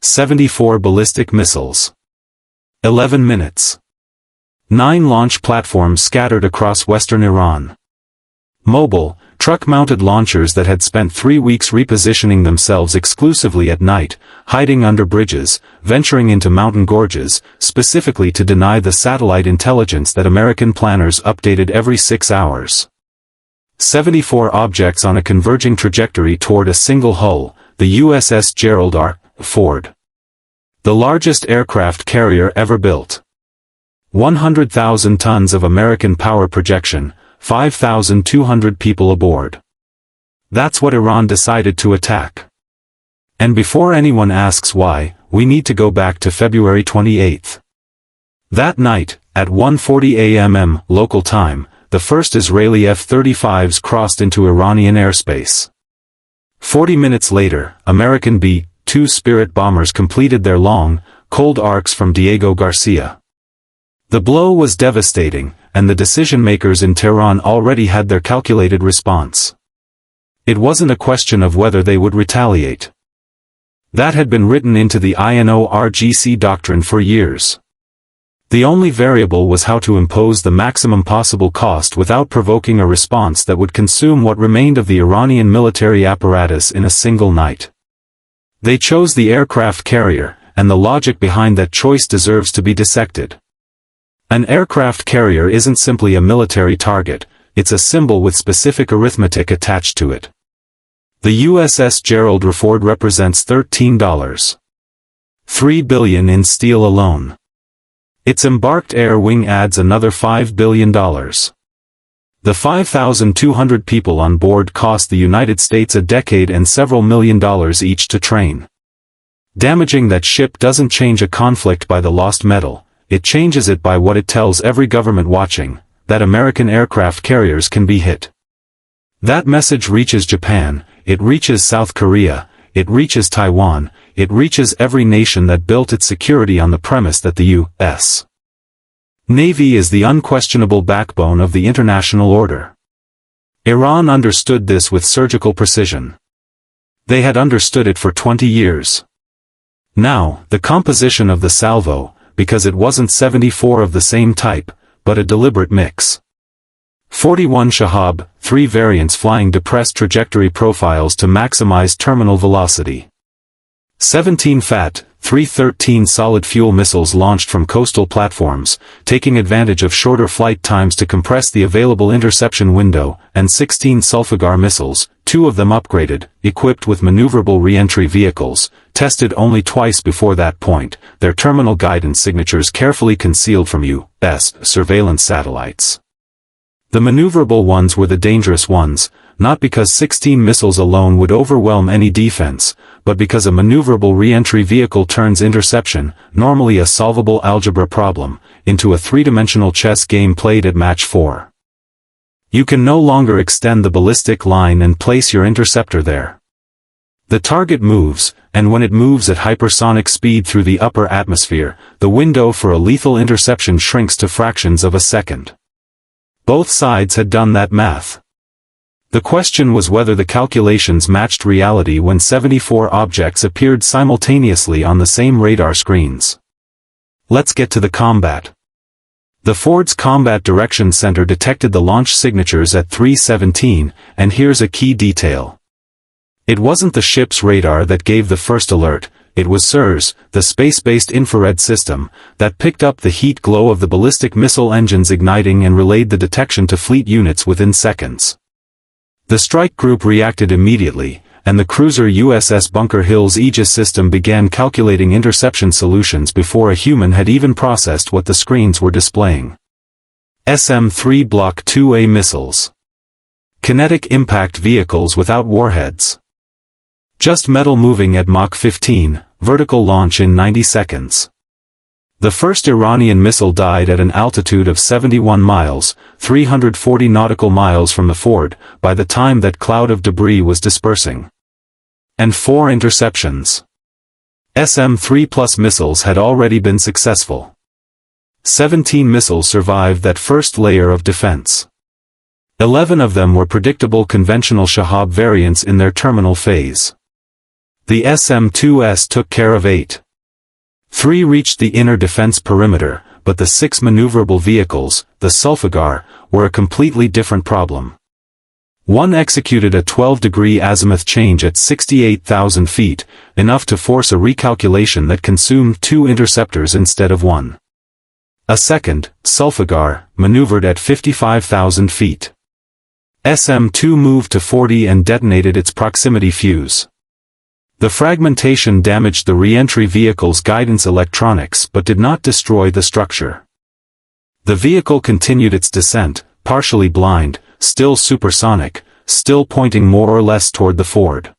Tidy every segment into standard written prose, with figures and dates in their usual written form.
74 ballistic missiles. 11 minutes. 9 launch platforms scattered across western Iran. Mobile, truck-mounted launchers that had spent 3 weeks repositioning themselves exclusively at night, hiding under bridges, venturing into mountain gorges, specifically to deny the satellite intelligence that American planners updated every 6 hours. 74 objects on a converging trajectory toward a single hull, the USS Gerald R. Ford. The largest aircraft carrier ever built. 100,000 tons of American power projection, 5,200 people aboard. That's what Iran decided to attack. And before anyone asks why, we need to go back to February 28. That night, at 1:40 a.m. local time, the first Israeli F-35s crossed into Iranian airspace. 40 minutes later, American B-2 Spirit bombers completed their long, cold arcs from Diego Garcia. The blow was devastating, and the decision-makers in Tehran already had their calculated response. It wasn't a question of whether they would retaliate. That had been written into the INORGC doctrine for years. The only variable was how to impose the maximum possible cost without provoking a response that would consume what remained of the Iranian military apparatus in a single night. They chose the aircraft carrier, and the logic behind that choice deserves to be dissected. An aircraft carrier isn't simply a military target, it's a symbol with specific arithmetic attached to it. The USS Gerald Ford represents $13.3 billion in steel alone. Its embarked air wing adds another $5 billion. The 5,200 people on board cost the United States a decade and several $million each to train. Damaging that ship doesn't change a conflict by the lost metal. It changes it by what it tells every government watching, that American aircraft carriers can be hit. That message reaches Japan, it reaches South Korea, it reaches Taiwan, it reaches every nation that built its security on the premise that the U.S. Navy is the unquestionable backbone of the international order. Iran understood this with surgical precision. They had understood it for 20 years. Now, the composition of the salvo, because it wasn't 74 of the same type, but a deliberate mix. 41 Shahab, 3 variants flying depressed trajectory profiles to maximize terminal velocity. 17 FAT, 313 solid fuel missiles launched from coastal platforms, taking advantage of shorter flight times to compress the available interception window, and 16 Sulfagar missiles, 2 of them upgraded, equipped with maneuverable re-entry vehicles, tested only twice before that point, their terminal guidance signatures carefully concealed from U.S. surveillance satellites. The maneuverable ones were the dangerous ones, not because 16 missiles alone would overwhelm any defense, but because a maneuverable re-entry vehicle turns interception, normally a solvable algebra problem, into a three-dimensional chess game played at match 4. You can no longer extend the ballistic line and place your interceptor there. The target moves, and when it moves at hypersonic speed through the upper atmosphere, the window for a lethal interception shrinks to fractions of a second. Both sides had done that math. The question was whether the calculations matched reality when 74 objects appeared simultaneously on the same radar screens. Let's get to the combat. The Ford's Combat Direction Center detected the launch signatures at 3:17, and here's a key detail. It wasn't the ship's radar that gave the first alert, it was SIRS, the space-based infrared system, that picked up the heat glow of the ballistic missile engines igniting and relayed the detection to fleet units within seconds. The strike group reacted immediately, and the cruiser USS Bunker Hill's Aegis system began calculating interception solutions before a human had even processed what the screens were displaying. SM-3 Block 2A missiles. Kinetic impact vehicles without warheads. Just metal moving at Mach 15, vertical launch in 90 seconds. The first Iranian missile died at an altitude of 71 miles, 340 nautical miles from the Ford, by the time that cloud of debris was dispersing. And 4 interceptions. SM-3+ missiles had already been successful. 17 missiles survived that first layer of defense. 11 of them were predictable conventional Shahab variants in their terminal phase. The SM-2S took care of 8. 3 reached the inner defense perimeter, but the 6 maneuverable vehicles, the Sulfagar, were a completely different problem. One executed a 12-degree azimuth change at 68,000 feet, enough to force a recalculation that consumed 2 interceptors instead of 1. A second, Sulfagar, maneuvered at 55,000 feet. SM-2 moved to 40 and detonated its proximity fuse. The fragmentation damaged the re-entry vehicle's guidance electronics but did not destroy the structure. The vehicle continued its descent, partially blind, still supersonic, still pointing more or less toward the Ford.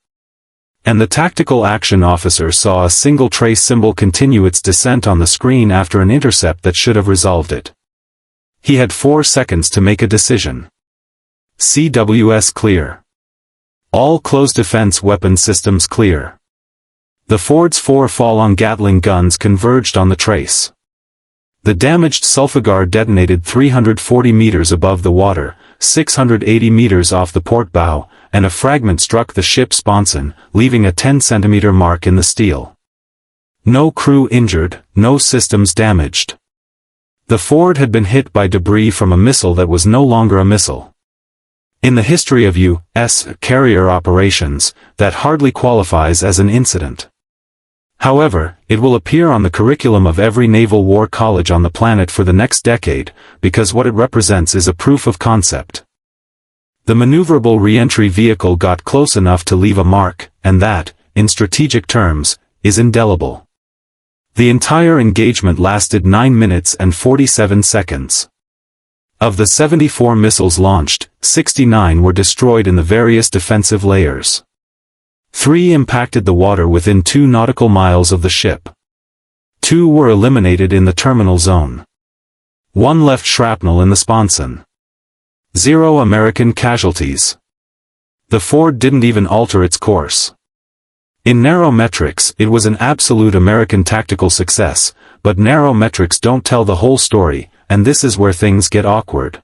And the tactical action officer saw a single trace symbol continue its descent on the screen after an intercept that should have resolved it. He had 4 seconds to make a decision. CWS clear. All closed defense weapon systems clear. The Ford's 4 fall-on Gatling guns converged on the trace. The damaged Sulfagar detonated 340 meters above the water, 680 meters off the port bow, and a fragment struck the ship's sponson, leaving a 10-centimeter mark in the steel. No crew injured, no systems damaged. The Ford had been hit by debris from a missile that was no longer a missile. In the history of U.S. carrier operations, that hardly qualifies as an incident. However, it will appear on the curriculum of every naval war college on the planet for the next decade, because what it represents is a proof of concept. The maneuverable re-entry vehicle got close enough to leave a mark, and that, in strategic terms, is indelible. The entire engagement lasted 9 minutes and 47 seconds. Of the 74 missiles launched, 69 were destroyed in the various defensive layers. 3 impacted the water within 2 nautical miles of the ship. 2 were eliminated in the terminal zone. 1 left shrapnel in the sponson. 0 American casualties. The Ford didn't even alter its course. In narrow metrics, it was an absolute American tactical success, but narrow metrics don't tell the whole story, and this is where things get awkward.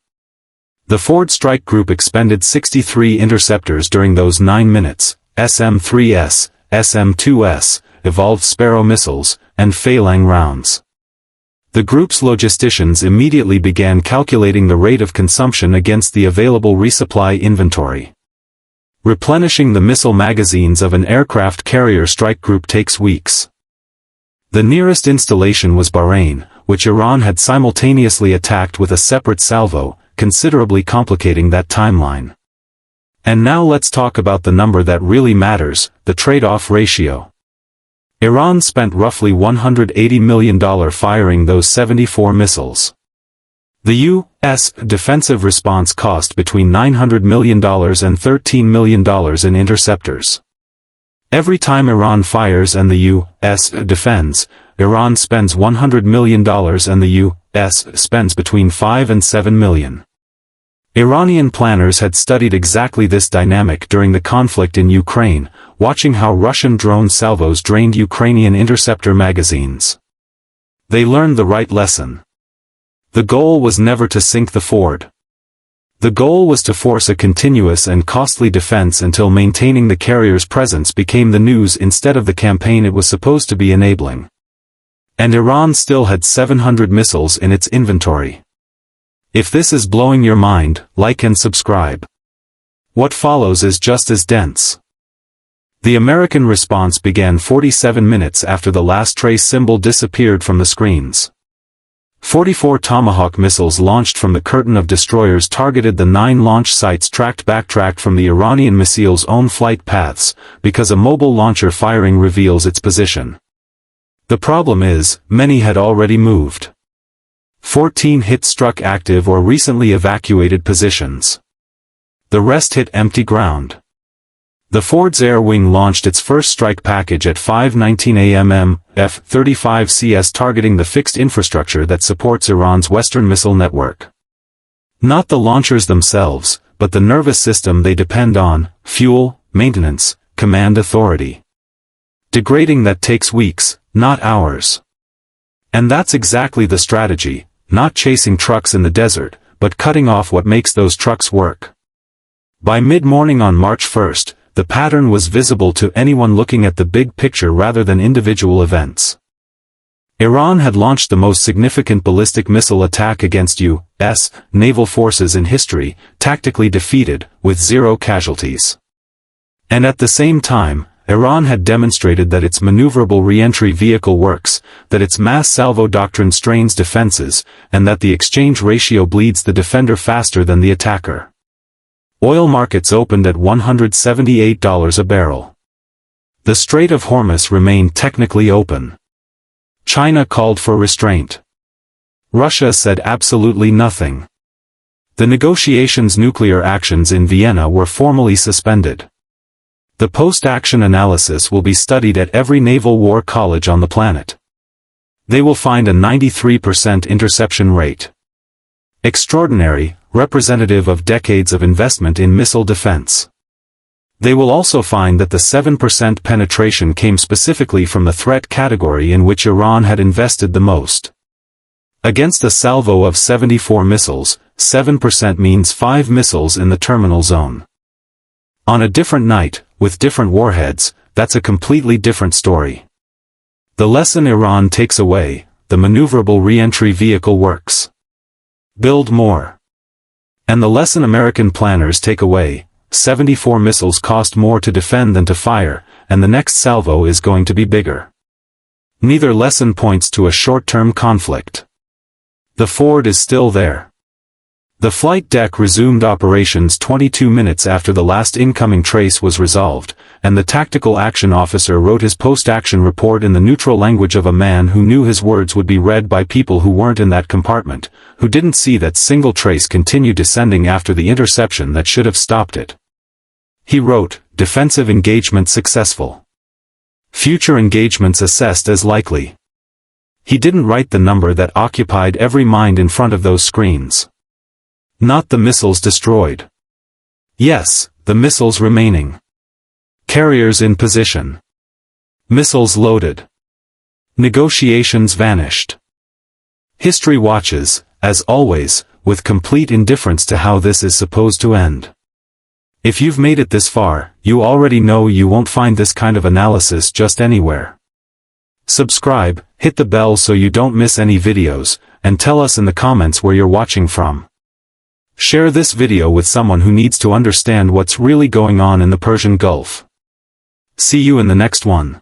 The Ford strike group expended 63 interceptors during those 9 minutes, SM-3S, SM-2S, evolved Sparrow missiles, and Phalang rounds. The group's logisticians immediately began calculating the rate of consumption against the available resupply inventory. Replenishing the missile magazines of an aircraft carrier strike group takes weeks. The nearest installation was Bahrain, which Iran had simultaneously attacked with a separate salvo, considerably complicating that timeline. And now let's talk about the number that really matters, the trade-off ratio. Iran spent roughly $180 million firing those 74 missiles. The U.S. defensive response cost between $900 million and $13 million in interceptors. Every time Iran fires and the U.S. defends, Iran spends $100 million and the U.S. spends between $5 and $7 million. Iranian planners had studied exactly this dynamic during the conflict in Ukraine, watching how Russian drone salvos drained Ukrainian interceptor magazines. They learned the right lesson. The goal was never to sink the Ford. The goal was to force a continuous and costly defense until maintaining the carrier's presence became the news instead of the campaign it was supposed to be enabling. And Iran still had 700 missiles in its inventory. If this is blowing your mind, like and subscribe. What follows is just as dense. The American response began 47 minutes after the last trace symbol disappeared from the screens. 44 Tomahawk missiles launched from the curtain of destroyers targeted the 9 launch sites backtracked from the Iranian missile's own flight paths, because a mobile launcher firing reveals its position. The problem is, many had already moved. 14 hit struck active or recently evacuated positions. The rest hit empty ground. The Ford's air wing launched its first strike package at 5:19 a.m. F-35CS targeting the fixed infrastructure that supports Iran's Western missile network. Not the launchers themselves, but the nervous system they depend on, fuel, maintenance, command authority. Degrading that takes weeks, not hours. And that's exactly the strategy. Not chasing trucks in the desert, but cutting off what makes those trucks work. By mid-morning on March 1st, the pattern was visible to anyone looking at the big picture rather than individual events. Iran had launched the most significant ballistic missile attack against U.S. naval forces in history, tactically defeated, with 0 casualties. And at the same time, Iran had demonstrated that its maneuverable re-entry vehicle works, that its mass salvo doctrine strains defenses, and that the exchange ratio bleeds the defender faster than the attacker. Oil markets opened at $178 a barrel. The Strait of Hormuz remained technically open. China called for restraint. Russia said absolutely nothing. The negotiations' nuclear actions in Vienna were formally suspended. The post-action analysis will be studied at every naval war college on the planet. They will find a 93% interception rate. Extraordinary, representative of decades of investment in missile defense. They will also find that the 7% penetration came specifically from the threat category in which Iran had invested the most. Against a salvo of 74 missiles, 7% means 5 missiles in the terminal zone. On a different night, with different warheads, that's a completely different story. The lesson Iran takes away: the maneuverable re-entry vehicle works. Build more. And the lesson American planners take away: 74 missiles cost more to defend than to fire, and the next salvo is going to be bigger. Neither lesson points to a short-term conflict. The Ford is still there. The flight deck resumed operations 22 minutes after the last incoming trace was resolved, and the tactical action officer wrote his post-action report in the neutral language of a man who knew his words would be read by people who weren't in that compartment, who didn't see that single trace continue descending after the interception that should have stopped it. He wrote, "Defensive engagement successful. Future engagements assessed as likely." He didn't write the number that occupied every mind in front of those screens. Not the missiles destroyed. Yes, the missiles remaining. Carriers in position. Missiles loaded. Negotiations vanished. History watches, as always, with complete indifference to how this is supposed to end. If you've made it this far, you already know you won't find this kind of analysis just anywhere. Subscribe, hit the bell so you don't miss any videos, and tell us in the comments where you're watching from. Share this video with someone who needs to understand what's really going on in the Persian Gulf. See you in the next one.